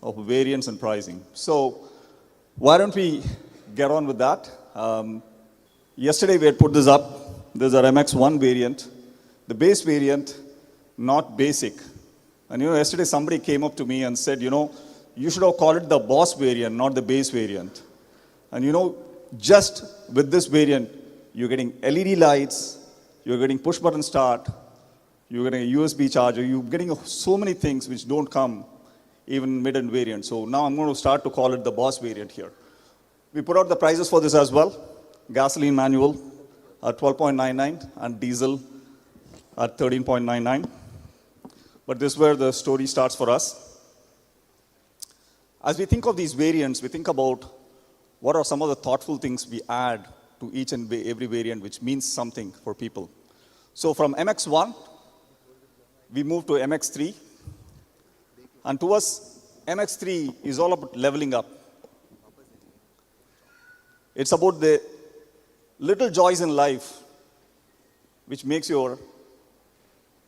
of variants and pricing. So why don't we get on with that? Yesterday we had put this up. This is our MX1 variant. The base variant, not basic. And yesterday somebody came up to me and said, you should have called it the boss variant, not the base variant. And just with this variant, you're getting LED lights, you're getting push button start, you're getting a USB charger, you're getting so many things which don't come even mid-end variant. So now I'm going to start to call it the boss variant here. We put out the prices for this as well. Gasoline manual at 12.99 and diesel at 13.99. But this is where the story starts for us. As we think of these variants, we think about what are some of the thoughtful things we add to each and every variant which means something for people. So from MX1, we move to MX3. And to us, MX3 is all about leveling up. It's about the little joys in life which makes your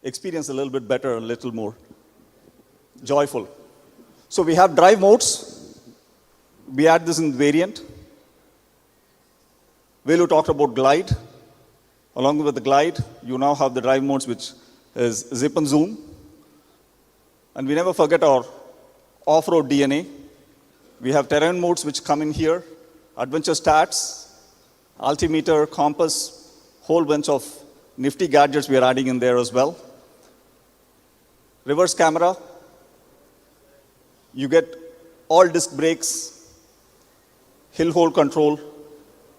experience a little bit better, a little more joyful. So we have drive modes. We add this in variant. Velu talked about glide. Along with the glide, you now have the drive modes which is zip and zoom. And we never forget our off-road DNA. We have terrain modes which come in here, adventure stats, altimeter, compass, whole bunch of nifty gadgets we are adding in there as well. Reverse camera, you get all disc brakes, hill hold control.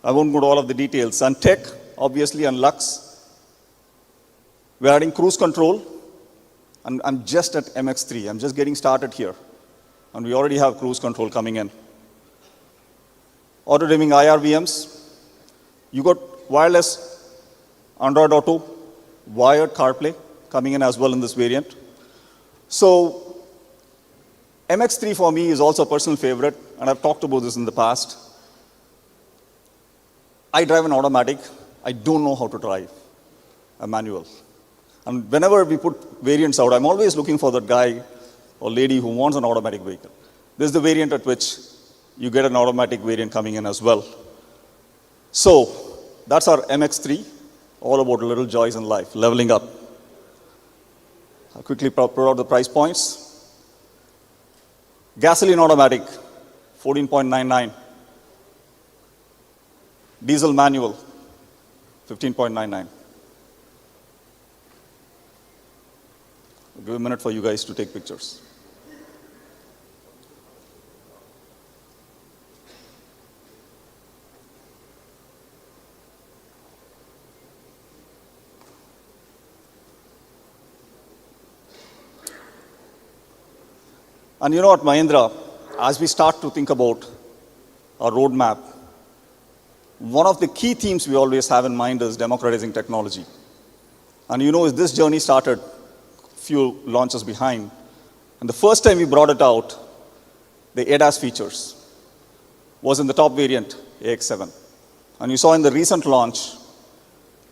I won't go to all of the details. And tech, obviously, and Lux. We're adding cruise control. And I'm just at MX3. I'm just getting started here. And we already have cruise control coming in. Auto-dimming IRVMs. You got wireless Android Auto, wired CarPlay coming in as well in this variant. So MX3 for me is also a personal favorite, and I've talked about this in the past. I drive an automatic. I don't know how to drive a manual. And whenever we put variants out, I'm always looking for that guy or lady who wants an automatic vehicle. This is the variant at which you get an automatic variant coming in as well. So that's our MX3, all about little joys in life, leveling up. I'll quickly put out the price points. Gasoline automatic, 14.99. Diesel manual, 15.99. I'll give a minute for you guys to take pictures. And at Mahindra, as we start to think about our roadmap, one of the key themes we always have in mind is democratizing technology. And as this journey started a few launches behind, and the first time we brought it out, the ADAS features was in the top variant, AX7. And you saw in the recent launch,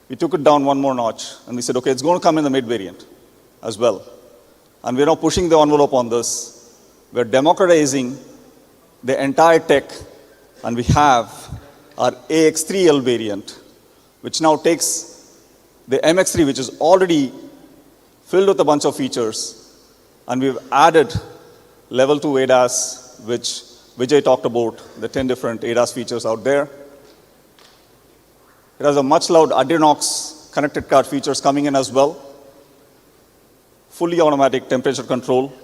we took it down one more notch, and we said, okay, it's going to come in the mid variant as well. And we're now pushing the envelope on this. We're democratizing the entire tech, and we have our AX3L variant, which now takes the MX3, which is already filled with a bunch of features, and we've added level 2 ADAS, which Vijay talked about, the 10 different ADAS features out there. It has a much loved Adrenox connected car features coming in as well. Fully automatic temperature control.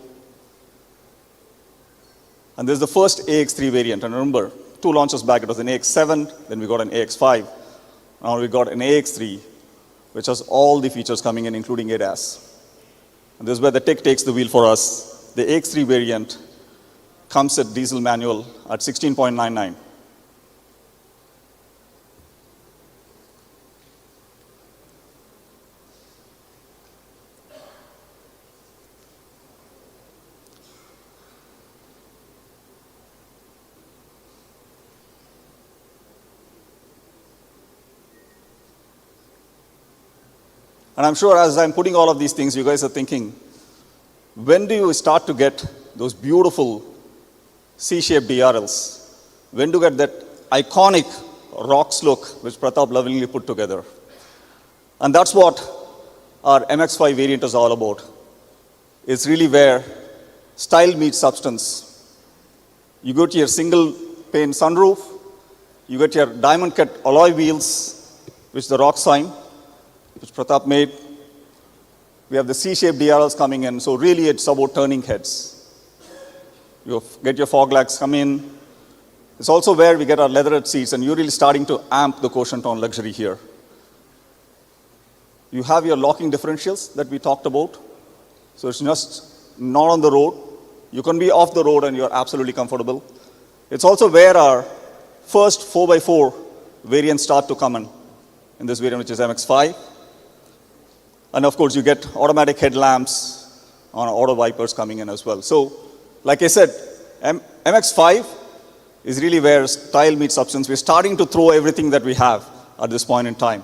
And this is the first AX3 variant. And remember, 2 launches back, it was an AX7, then we got an AX5. Now we got an AX3, which has all the features coming in, including ADAS. And this is where the tech takes the wheel for us. The AX3 variant comes at diesel manual at 16.99. And I'm sure as I'm putting all of these things, you guys are thinking, when do you start to get those beautiful C-shaped DRLs. When to get that iconic ROXX look, which Pratap lovingly put together. And that's what our MX-5 variant is all about. It's really where style meets substance. You go to your single pane sunroof, you get your diamond cut alloy wheels, which the ROXX sign, which Pratap made. We have the C-shaped DRLs coming in, so really it's about turning heads. You get your fog lights come in. It's also where we get our leatherette seats, and you're really starting to amp the quotient on luxury here. You have your locking differentials that we talked about. So it's just not on the road. You can be off the road and you're absolutely comfortable. It's also where our first 4x4 variants start to come in this variant, which is MX-5. And of course, you get automatic headlamps on auto wipers coming in as well. So, like I said, MX-5 is really where style meets substance. We're starting to throw everything that we have at this point in time,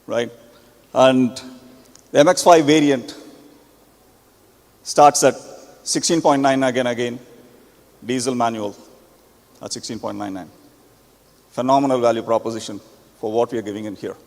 right? And the MX-5 variant starts at 16.99 again, diesel manual at 16.99. Phenomenal value proposition for what we are giving in here.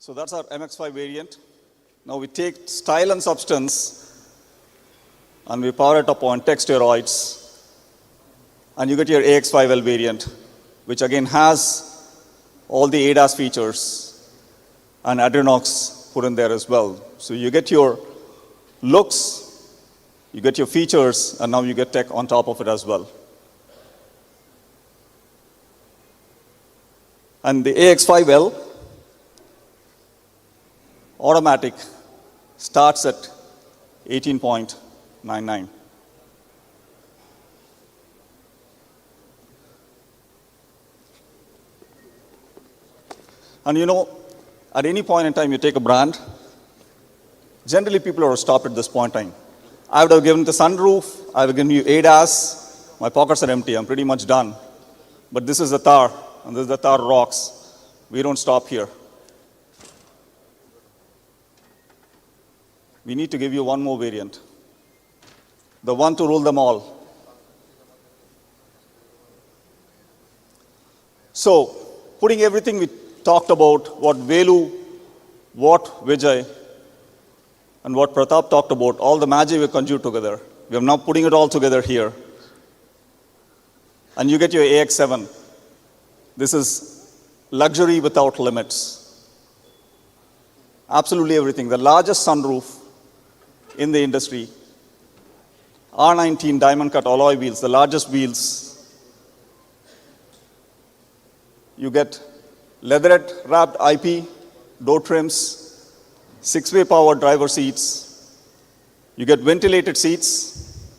So that's our MX-5 variant. Now we take style and substance and we power it up on tech steroids, and you get your AX5L variant, which again has all the ADAS features and Adrenox put in there as well. So you get your looks, you get your features, and now you get tech on top of it as well. And the AX5L automatic starts at 18.99. And you know, at any point in time you take a brand, generally people are stopped at this point in time. I would have given the sunroof, I would have given you ADAS, my pockets are empty, I'm pretty much done. But this is the Thar, and this is the Thar ROXX. We don't stop here. We need to give you one more variant, the one to rule them all. So, putting everything we talked about, what Velu, what Vijay, and what Pratap talked about, all the magic we conjured together, we are now putting it all together here. And you get your AX7. This is luxury without limits. Absolutely everything. The largest sunroof in the industry, R19 diamond cut alloy wheels, the largest wheels. You get leatherette wrapped IP, door trims, 6-way power driver seats. You get ventilated seats.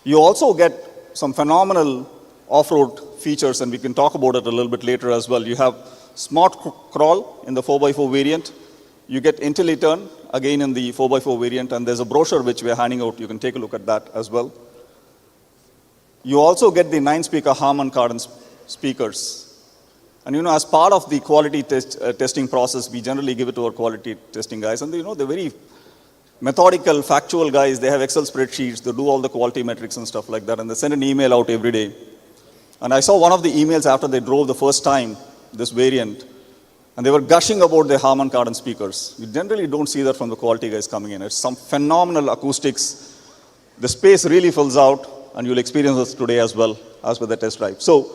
You also get some phenomenal off-road features, and we can talk about it a little bit later as well. You have smart crawl in the 4x4 variant. You get IntelliTurn, again in the 4x4 variant, and there's a brochure which we're handing out. You can take a look at that as well. You also get the 9-speaker Harman Kardon speakers. And you know, as part of the quality testing process, we generally give it to our quality testing guys. And you know, they're very methodical, factual guys. They have Excel spreadsheets. They do all the quality metrics and stuff like that. And they send an email out every day. And I saw one of the emails after they drove the first time, this variant. And they were gushing about the Harman Kardon speakers. You generally don't see that from the quality guys coming in. It's some phenomenal acoustics. The space really fills out, and you'll experience this today as well as with the test drive. So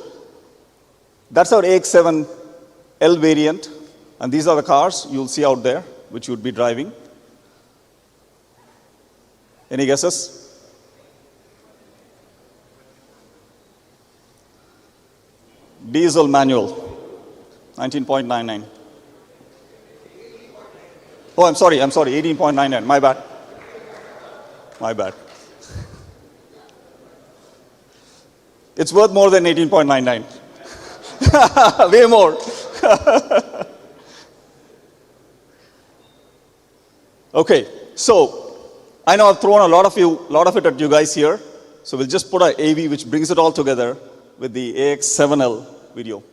that's our AX7L variant, and these are the cars you'll see out there, which you'd be driving. Any guesses? Diesel manual. 19.99. Oh, I'm sorry, 18.99, my bad. My bad. It's worth more than 18.99. Way more. Okay, so I know I've thrown a lot of it at you guys here. So we'll just put an AV which brings it all together with the AX7L video.